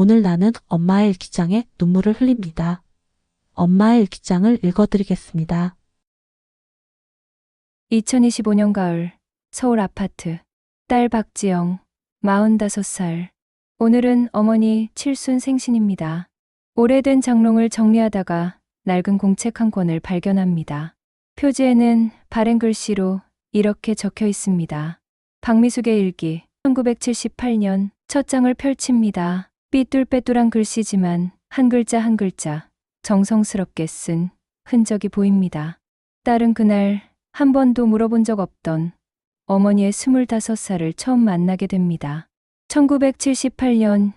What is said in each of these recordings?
오늘 나는 엄마의 일기장에 눈물을 흘립니다. 엄마의 일기장을 읽어드리겠습니다. 2025년 가을 서울 아파트. 딸 박지영 45살. 오늘은 어머니 칠순 생신입니다. 오래된 장롱을 정리하다가 낡은 공책 한 권을 발견합니다. 표지에는 바른 글씨로 이렇게 적혀 있습니다. 박미숙의 일기. 1978년 첫 장을 펼칩니다. 삐뚤빼뚤한 글씨지만 한 글자 한 글자 정성스럽게 쓴 흔적이 보입니다. 딸은 그날 한 번도 물어본 적 없던 어머니의 25살을 처음 만나게 됩니다. 1978년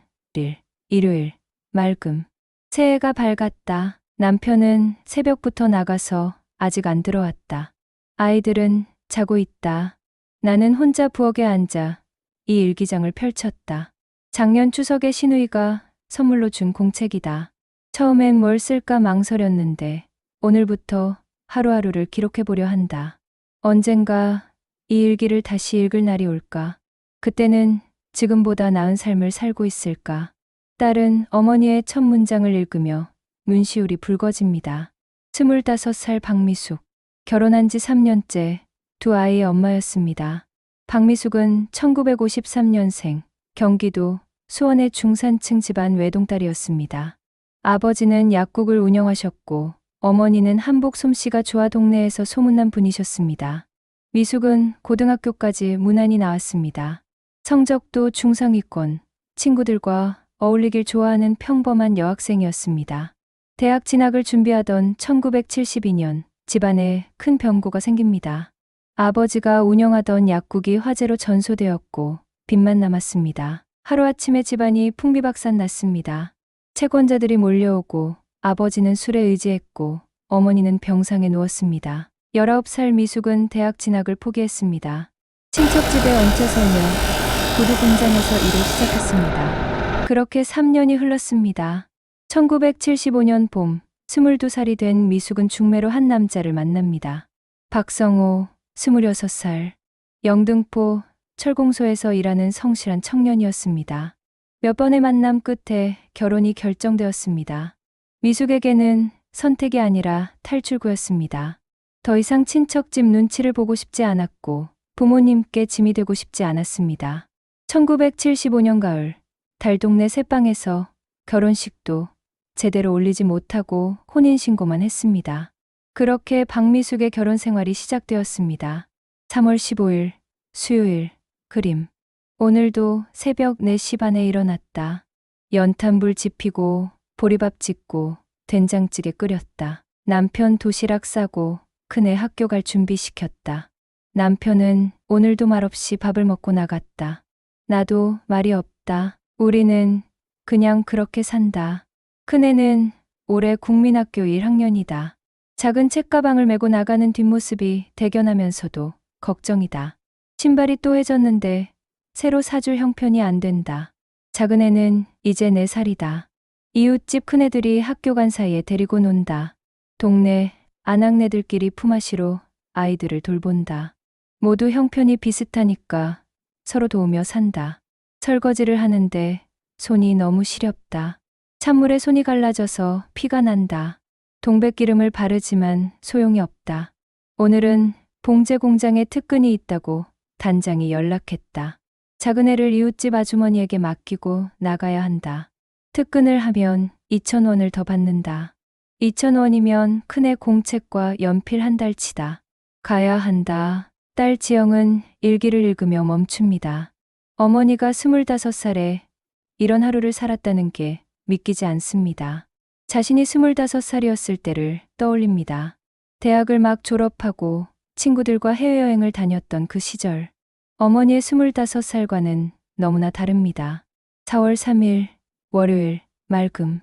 일요일 맑음. 새해가 밝았다. 남편은 새벽부터 나가서 아직 안 들어왔다. 아이들은 자고 있다. 나는 혼자 부엌에 앉아 이 일기장을 펼쳤다. 작년 추석에 시누이가 선물로 준 공책이다. 처음엔 뭘 쓸까 망설였는데 오늘부터 하루하루를 기록해보려 한다. 언젠가 이 일기를 다시 읽을 날이 올까? 그때는 지금보다 나은 삶을 살고 있을까? 딸은 어머니의 첫 문장을 읽으며 눈시울이 붉어집니다. 25살 박미숙. 결혼한 지 3년째 두 아이의 엄마였습니다. 박미숙은 1953년생, 경기도 수원의 중산층 집안 외동딸이었습니다. 아버지는 약국을 운영하셨고 어머니는 한복 솜씨가 좋아 동네에서 소문난 분이셨습니다. 미숙은 고등학교까지 무난히 나왔습니다. 성적도 중상위권, 친구들과 어울리길 좋아하는 평범한 여학생이었습니다. 대학 진학을 준비하던 1972년 집안에 큰 변고가 생깁니다. 아버지가 운영하던 약국이 화재로 전소되었고 빚만 남았습니다. 하루아침에 집안이 풍비박산 났습니다. 채권자들이 몰려오고 아버지는 술에 의지했고 어머니는 병상에 누웠습니다. 19살 미숙은 대학 진학을 포기했습니다. 친척집에 얹혀 살며 구두 공장에서 일을 시작했습니다. 그렇게 3년이 흘렀습니다. 1975년 봄 22살이 된 미숙은 중매로 한 남자를 만납니다. 박성호 26살. 영등포 철공소에서 일하는 성실한 청년이었습니다. 몇 번의 만남 끝에 결혼이 결정되었습니다. 미숙에게는 선택이 아니라 탈출구였습니다. 더 이상 친척집 눈치를 보고 싶지 않았고 부모님께 짐이 되고 싶지 않았습니다. 1975년 가을 달동네 새방에서 결혼식도 제대로 올리지 못하고 혼인신고만 했습니다. 그렇게 박미숙의 결혼 생활이 시작되었습니다. 3월 15일 수요일 그림. 오늘도 새벽 4시 반에 일어났다. 연탄불 지피고 보리밥 짓고 된장찌개 끓였다. 남편 도시락 싸고 큰애 학교 갈 준비시켰다. 남편은 오늘도 말없이 밥을 먹고 나갔다. 나도 말이 없다. 우리는 그냥 그렇게 산다. 큰애는 올해 국민학교 1학년이다. 작은 책가방을 메고 나가는 뒷모습이 대견하면서도 걱정이다. 신발이 또 해졌는데 새로 사줄 형편이 안 된다. 작은 애는 이제 4살이다. 이웃집 큰애들이 학교 간 사이에 데리고 논다. 동네 아낙네들끼리 품앗이로 아이들을 돌본다. 모두 형편이 비슷하니까 서로 도우며 산다. 설거지를 하는데 손이 너무 시렵다. 찬물에 손이 갈라져서 피가 난다. 동백기름을 바르지만 소용이 없다. 오늘은 봉제 공장에 특근이 있다고 단장이 연락했다. 작은 애를 이웃집 아주머니에게 맡기고 나가야 한다. 특근을 하면 2,000원을 더 받는다. 2,000원이면 큰애 공책과 연필 한 달치다. 가야 한다. 딸 지영은 일기를 읽으며 멈춥니다. 어머니가 25살에 이런 하루를 살았다는 게 믿기지 않습니다. 자신이 25살이었을 때를 떠올립니다. 대학을 막 졸업하고 친구들과 해외여행을 다녔던 그 시절. 어머니의 25살과는 너무나 다릅니다. 4월 3일 월요일 맑음.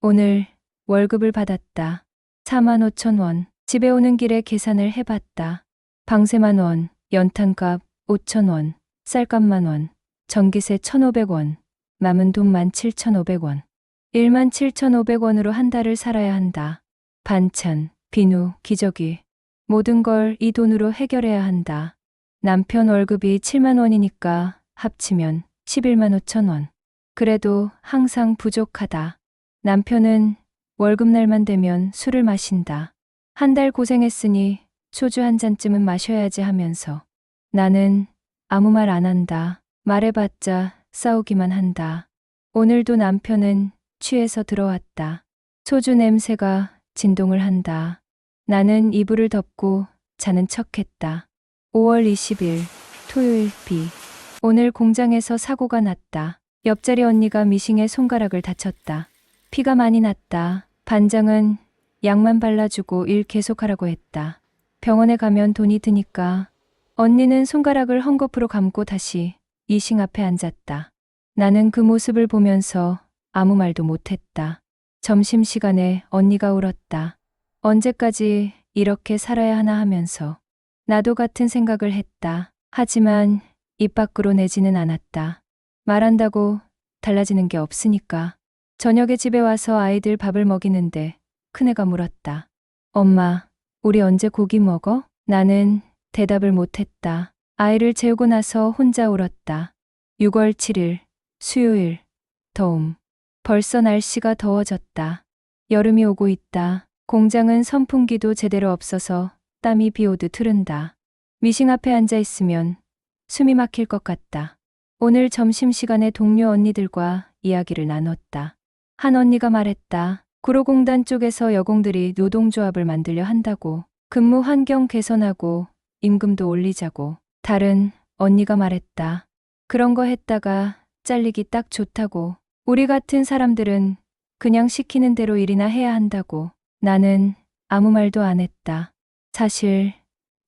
오늘 월급을 받았다. 45,000원. 집에 오는 길에 계산을 해봤다. 방세 10,000원, 연탄값 5,000원, 쌀값 10,000원, 전기세 1,500원, 남은 돈 17,500원. 17,500원으로 한 달을 살아야 한다. 반찬, 비누, 기저귀. 모든 걸 이 돈으로 해결해야 한다. 남편 월급이 7만 원이니까 합치면 11만 5천 원. 그래도 항상 부족하다. 남편은 월급날만 되면 술을 마신다. 한 달 고생했으니 소주 한 잔쯤은 마셔야지 하면서 나는 아무 말 안 한다. 말해봤자 싸우기만 한다. 오늘도 남편은 취해서 들어왔다. 소주 냄새가 진동을 한다. 나는 이불을 덮고 자는 척했다. 5월 20일 토요일 비. 오늘 공장에서 사고가 났다. 옆자리 언니가 미싱에 손가락을 다쳤다. 피가 많이 났다. 반장은 약만 발라주고 일 계속하라고 했다. 병원에 가면 돈이 드니까. 언니는 손가락을 헝겊으로 감고 다시 이싱 앞에 앉았다. 나는 그 모습을 보면서 아무 말도 못했다. 점심시간에 언니가 울었다. 언제까지 이렇게 살아야 하나 하면서 나도 같은 생각을 했다. 하지만 입 밖으로 내지는 않았다. 말한다고 달라지는 게 없으니까. 저녁에 집에 와서 아이들 밥을 먹이는데 큰애가 물었다. 엄마, 우리 언제 고기 먹어? 나는 대답을 못했다. 아이를 재우고 나서 혼자 울었다. 6월 7일 수요일 더움. 벌써 날씨가 더워졌다. 여름이 오고 있다. 공장은 선풍기도 제대로 없어서 땀이 비 오듯 흐른다. 미싱 앞에 앉아 있으면 숨이 막힐 것 같다. 오늘 점심시간에 동료 언니들과 이야기를 나눴다. 한 언니가 말했다. 구로공단 쪽에서 여공들이 노동조합을 만들려 한다고. 근무 환경 개선하고 임금도 올리자고. 다른 언니가 말했다. 그런 거 했다가 잘리기 딱 좋다고. 우리 같은 사람들은 그냥 시키는 대로 일이나 해야 한다고. 나는 아무 말도 안 했다. 사실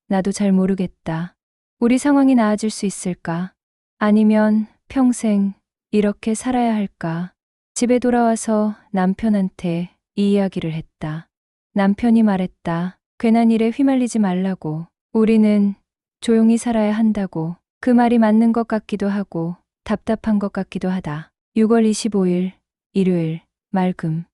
나도 잘 모르겠다. 우리 상황이 나아질 수 있을까? 아니면 평생 이렇게 살아야 할까? 집에 돌아와서 남편한테 이 이야기를 했다. 남편이 말했다. 괜한 일에 휘말리지 말라고. 우리는 조용히 살아야 한다고. 그 말이 맞는 것 같기도 하고 답답한 것 같기도 하다. 6월 25일 일요일 맑음.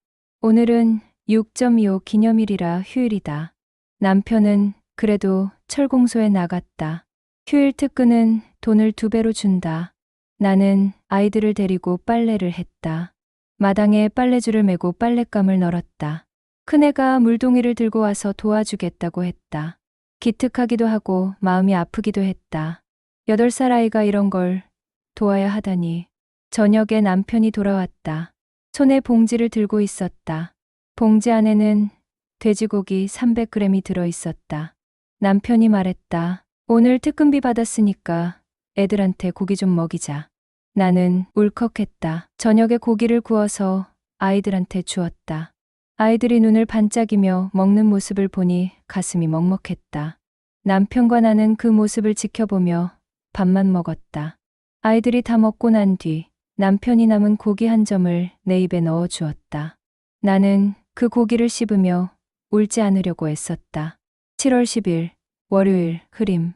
오늘은 6.25 기념일이라 휴일이다. 남편은 그래도 철공소에 나갔다. 휴일 특근은 돈을 2배로 준다. 나는 아이들을 데리고 빨래를 했다. 마당에 빨래줄을 메고 빨랫감을 널었다. 큰애가 물동이를 들고 와서 도와주겠다고 했다. 기특하기도 하고 마음이 아프기도 했다. 8살 아이가 이런 걸 도와야 하다니. 저녁에 남편이 돌아왔다. 손에 봉지를 들고 있었다. 봉지 안에는 돼지고기 300g이 들어 있었다. 남편이 말했다. 오늘 특근비 받았으니까 애들한테 고기 좀 먹이자. 나는 울컥했다. 저녁에 고기를 구워서 아이들한테 주었다. 아이들이 눈을 반짝이며 먹는 모습을 보니 가슴이 먹먹했다. 남편과 나는 그 모습을 지켜보며 밥만 먹었다. 아이들이 다 먹고 난 뒤 남편이 남은 고기 한 점을 내 입에 넣어 주었다. 나는 그 고기를 씹으며 울지 않으려고 애썼다. 7월 10일 월요일 흐림.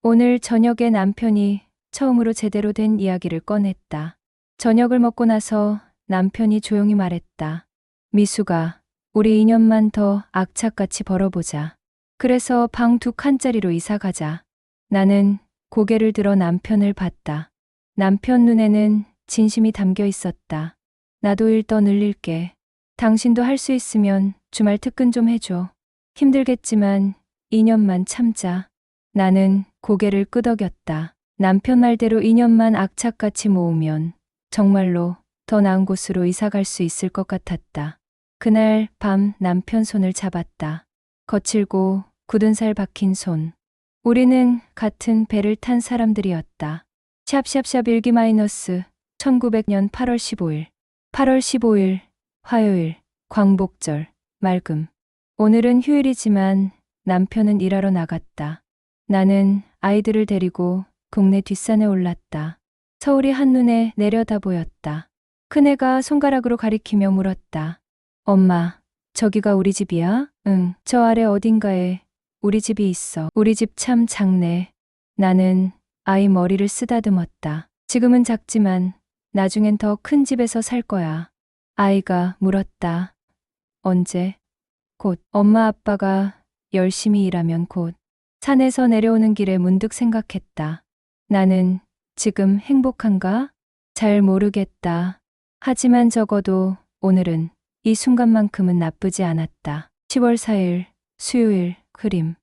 오늘 저녁에 남편이 처음으로 제대로 된 이야기를 꺼냈다. 저녁을 먹고 나서 남편이 조용히 말했다. 미수가, 우리 2년만 더 악착같이 벌어보자. 그래서 방 2칸짜리로 이사 가자. 나는 고개를 들어 남편을 봤다. 남편 눈에는 진심이 담겨 있었다. 나도 일 더 늘릴게. 당신도 할 수 있으면 주말 특근 좀 해줘. 힘들겠지만 2년만 참자. 나는 고개를 끄덕였다. 남편 말대로 2년만 악착같이 모으면 정말로 더 나은 곳으로 이사 갈 수 있을 것 같았다. 그날 밤 남편 손을 잡았다. 거칠고 굳은 살 박힌 손. 우리는 같은 배를 탄 사람들이었다. 샵샵샵 일기 마이너스 1900년 8월 15일. 8월 15일 화요일 광복절 맑음. 오늘은 휴일이지만 남편은 일하러 나갔다. 나는 아이들을 데리고 국내 뒷산에 올랐다. 서울이 한눈에 내려다 보였다. 큰애가 손가락으로 가리키며 물었다. 엄마, 저기가 우리 집이야? 응, 저 아래 어딘가에 우리 집이 있어. 우리 집 참 작네. 나는 아이 머리를 쓰다듬었다. 지금은 작지만 나중엔 더 큰 집에서 살 거야. 아이가 물었다. 언제? 곧. 엄마 아빠가 열심히 일하면 곧. 산에서 내려오는 길에 문득 생각했다. 나는 지금 행복한가? 잘 모르겠다. 하지만 적어도 오늘은 이 순간만큼은 나쁘지 않았다. 10월 4일, 수요일, 흐림.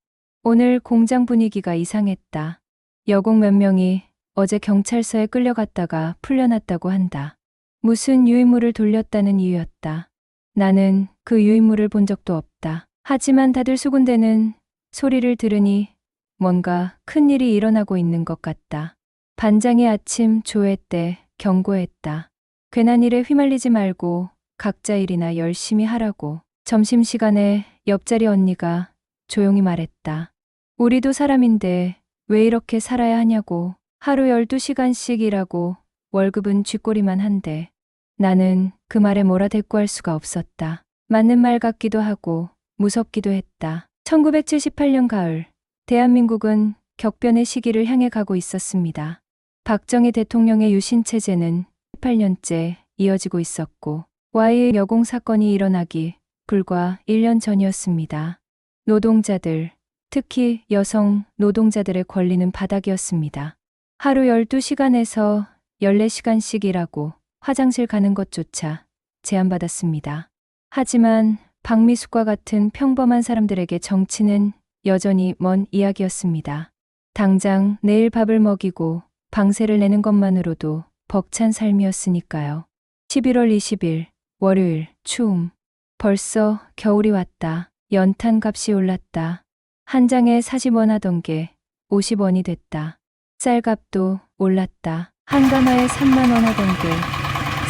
오늘 공장 분위기가 이상했다. 여공 몇 명이 어제 경찰서에 끌려갔다가 풀려났다고 한다. 무슨 유인물을 돌렸다는 이유였다. 나는 그 유인물을 본 적도 없다. 하지만 다들 수군대는 소리를 들으니 뭔가 큰 일이 일어나고 있는 것 같다. 반장이 아침 조회 때 경고했다. 괜한 일에 휘말리지 말고 각자 일이나 열심히 하라고. 점심시간에 옆자리 언니가 조용히 말했다. 우리도 사람인데 왜 이렇게 살아야 하냐고. 하루 12시간씩 일하고 월급은 쥐꼬리만 한데. 나는 그 말에 뭐라 대꾸할 수가 없었다. 맞는 말 같기도 하고 무섭기도 했다. 1978년 가을, 대한민국은 격변의 시기를 향해 가고 있었습니다. 박정희 대통령의 유신 체제는 18년째 이어지고 있었고 Y 여공 사건이 일어나기 불과 1년 전이었습니다. 노동자들, 특히 여성 노동자들의 권리는 바닥이었습니다. 하루 12시간에서 14시간씩 일하고 화장실 가는 것조차 제한받았습니다. 하지만 박미숙과 같은 평범한 사람들에게 정치는 여전히 먼 이야기였습니다. 당장 내일 밥을 먹이고 방세를 내는 것만으로도 벅찬 삶이었으니까요. 11월 20일 월요일 추움. 벌써 겨울이 왔다. 연탄 값이 올랐다. 한 장에 40원 하던 게 50원이 됐다. 쌀값도 올랐다. 한 가마에 3만 원 하던 게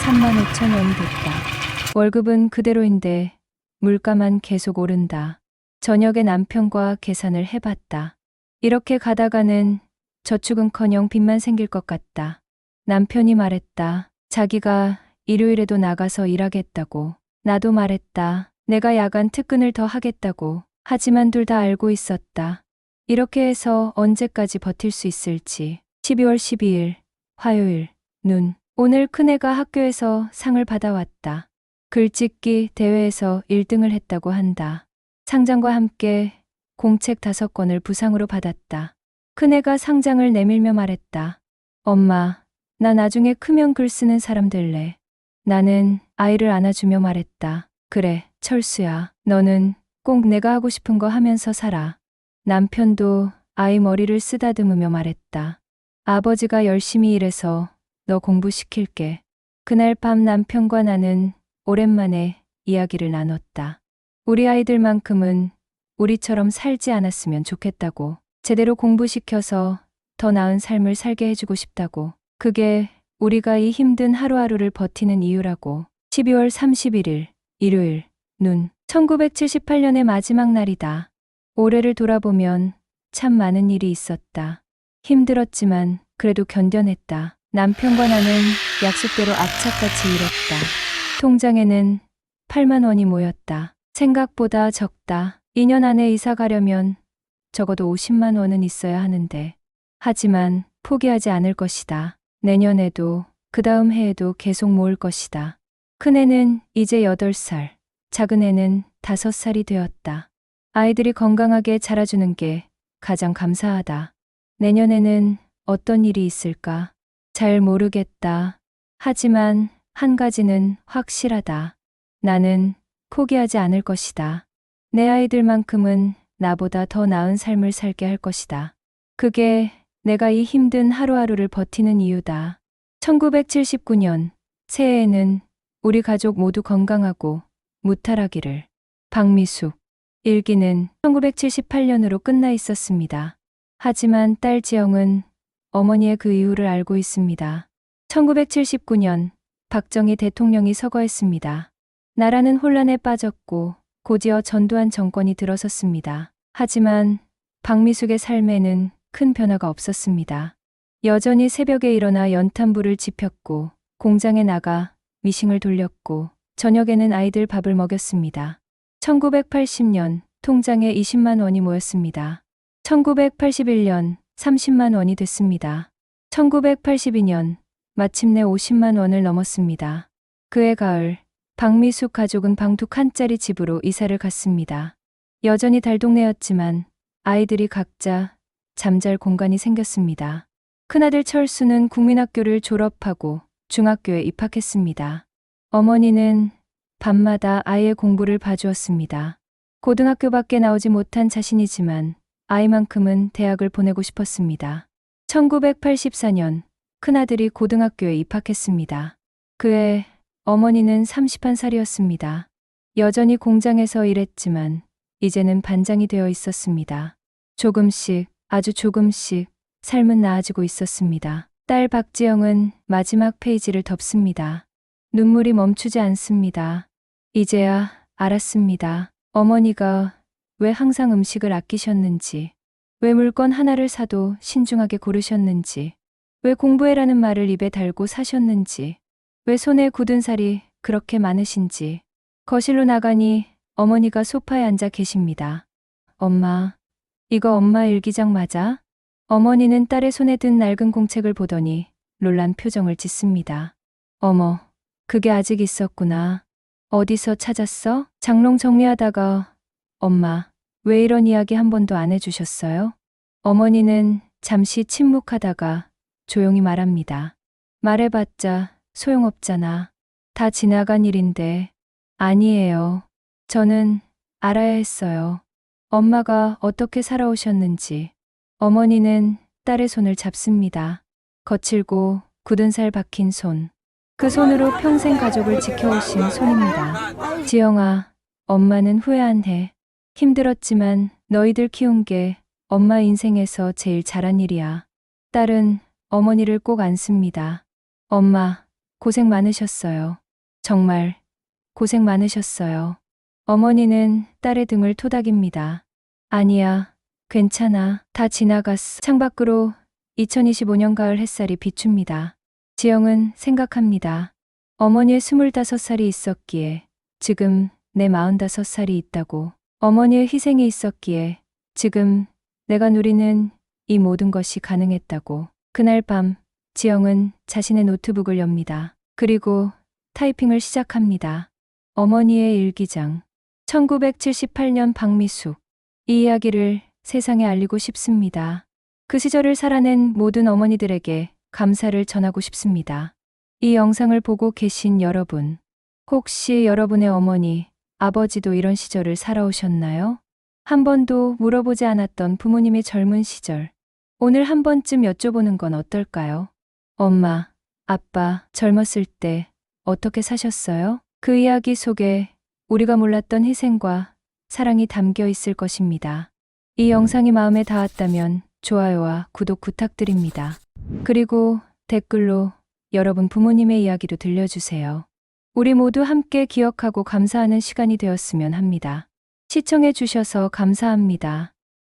3만 5천 원이 됐다. 월급은 그대로인데 물가만 계속 오른다. 저녁에 남편과 계산을 해봤다. 이렇게 가다가는 저축은커녕 빚만 생길 것 같다. 남편이 말했다. 자기가 일요일에도 나가서 일하겠다고. 나도 말했다. 내가 야간 특근을 더 하겠다고. 하지만 둘 다 알고 있었다. 이렇게 해서 언제까지 버틸 수 있을지. 12월 12일 화요일 눈. 오늘 큰애가 학교에서 상을 받아왔다. 글짓기 대회에서 1등을 했다고 한다. 상장과 함께 공책 5권을 부상으로 받았다. 큰애가 상장을 내밀며 말했다. 엄마, 나 나중에 크면 글 쓰는 사람 될래. 나는 아이를 안아주며 말했다. 그래, 철수야. 너는 꼭 내가 하고 싶은 거 하면서 살아. 남편도 아이 머리를 쓰다듬으며 말했다. 아버지가 열심히 일해서 너 공부시킬게. 그날 밤 남편과 나는 오랜만에 이야기를 나눴다. 우리 아이들만큼은 우리처럼 살지 않았으면 좋겠다고. 제대로 공부시켜서 더 나은 삶을 살게 해주고 싶다고. 그게 우리가 이 힘든 하루하루를 버티는 이유라고. 12월 31일 일요일 눈. 1978년의 마지막 날이다. 올해를 돌아보면 참 많은 일이 있었다. 힘들었지만 그래도 견뎌냈다. 남편과 나는 약속대로 악착같이 일했다. 통장에는 8만 원이 모였다. 생각보다 적다. 2년 안에 이사 가려면 적어도 50만 원은 있어야 하는데. 하지만 포기하지 않을 것이다. 내년에도 그 다음 해에도 계속 모을 것이다. 큰애는 이제 8살, 작은애는 5살이 되었다. 아이들이 건강하게 자라주는 게 가장 감사하다. 내년에는 어떤 일이 있을까? 잘 모르겠다. 하지만 한 가지는 확실하다. 나는 포기하지 않을 것이다. 내 아이들만큼은 나보다 더 나은 삶을 살게 할 것이다. 그게 내가 이 힘든 하루하루를 버티는 이유다. 1979년 새해에는 우리 가족 모두 건강하고 무탈하기를. 박미숙. 일기는 1978년으로 끝나 있었습니다. 하지만 딸 지영은 어머니의 그 이유를 알고 있습니다. 1979년 박정희 대통령이 서거했습니다. 나라는 혼란에 빠졌고 곧이어 전두환 정권이 들어섰습니다. 하지만 박미숙의 삶에는 큰 변화가 없었습니다. 여전히 새벽에 일어나 연탄불을 지폈고 공장에 나가 미싱을 돌렸고 저녁에는 아이들 밥을 먹였습니다. 1980년 통장에 20만 원이 모였습니다. 1981년 30만 원이 됐습니다. 1982년 마침내 50만 원을 넘었습니다. 그해 가을 박미숙 가족은 방 2칸짜리 집으로 이사를 갔습니다. 여전히 달동네였지만 아이들이 각자 잠잘 공간이 생겼습니다. 큰아들 철수는 국민학교를 졸업하고 중학교에 입학했습니다. 어머니는 밤마다 아이의 공부를 봐주었습니다. 고등학교밖에 나오지 못한 자신이지만 아이만큼은 대학을 보내고 싶었습니다. 1984년 큰아들이 고등학교에 입학했습니다. 그해 어머니는 31살이었습니다. 여전히 공장에서 일했지만 이제는 반장이 되어 있었습니다. 조금씩, 아주 조금씩 삶은 나아지고 있었습니다. 딸 박지영은 마지막 페이지를 덮습니다. 눈물이 멈추지 않습니다. 이제야 알았습니다. 어머니가 왜 항상 음식을 아끼셨는지, 왜 물건 하나를 사도 신중하게 고르셨는지, 왜 공부해라는 말을 입에 달고 사셨는지, 왜 손에 굳은 살이 그렇게 많으신지. 거실로 나가니 어머니가 소파에 앉아 계십니다. 엄마, 이거 엄마 일기장 맞아? 어머니는 딸의 손에 든 낡은 공책을 보더니 놀란 표정을 짓습니다. 어머, 그게 아직 있었구나. 어디서 찾았어? 장롱 정리하다가. 엄마, 왜 이런 이야기 한 번도 안 해주셨어요? 어머니는 잠시 침묵하다가 조용히 말합니다. 말해봤자 소용없잖아. 다 지나간 일인데. 아니에요. 저는 알아야 했어요. 엄마가 어떻게 살아오셨는지. 어머니는 딸의 손을 잡습니다. 거칠고 굳은 살 박힌 손. 그 손으로 평생 가족을 지켜오신 손입니다. 지영아, 엄마는 후회 안 해. 힘들었지만 너희들 키운 게 엄마 인생에서 제일 잘한 일이야. 딸은 어머니를 꼭 안습니다. 엄마, 고생 많으셨어요. 정말 고생 많으셨어요. 어머니는 딸의 등을 토닥입니다. 아니야, 괜찮아. 다 지나갔어. 창밖으로 2025년 가을 햇살이 비춥니다. 지영은 생각합니다. 어머니의 25살이 있었기에 지금 내 45살이 있다고. 어머니의 희생이 있었기에 지금 내가 누리는 이 모든 것이 가능했다고. 그날 밤 지영은 자신의 노트북을 엽니다. 그리고 타이핑을 시작합니다. 어머니의 일기장. 1978년 박미숙. 이 이야기를 세상에 알리고 싶습니다. 그 시절을 살아낸 모든 어머니들에게 감사를 전하고 싶습니다. 이 영상을 보고 계신 여러분, 혹시 여러분의 어머니, 아버지도 이런 시절을 살아오셨나요? 한 번도 물어보지 않았던 부모님의 젊은 시절. 오늘 한 번쯤 여쭤보는 건 어떨까요? 엄마, 아빠, 젊었을 때 어떻게 사셨어요? 그 이야기 속에 우리가 몰랐던 희생과 사랑이 담겨 있을 것입니다. 이 영상이 마음에 닿았다면 좋아요와 구독 부탁드립니다. 그리고 댓글로 여러분 부모님의 이야기도 들려주세요. 우리 모두 함께 기억하고 감사하는 시간이 되었으면 합니다. 시청해 주셔서 감사합니다.